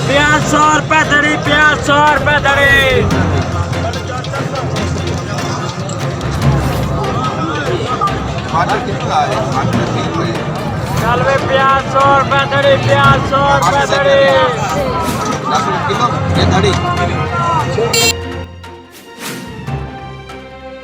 प्याज 100 रुपए धड़ी, प्याज 100 रुपए धड़ी। चल भाई प्याज 100 रुपए धड़ी, प्याज 100 रुपए धड़ी।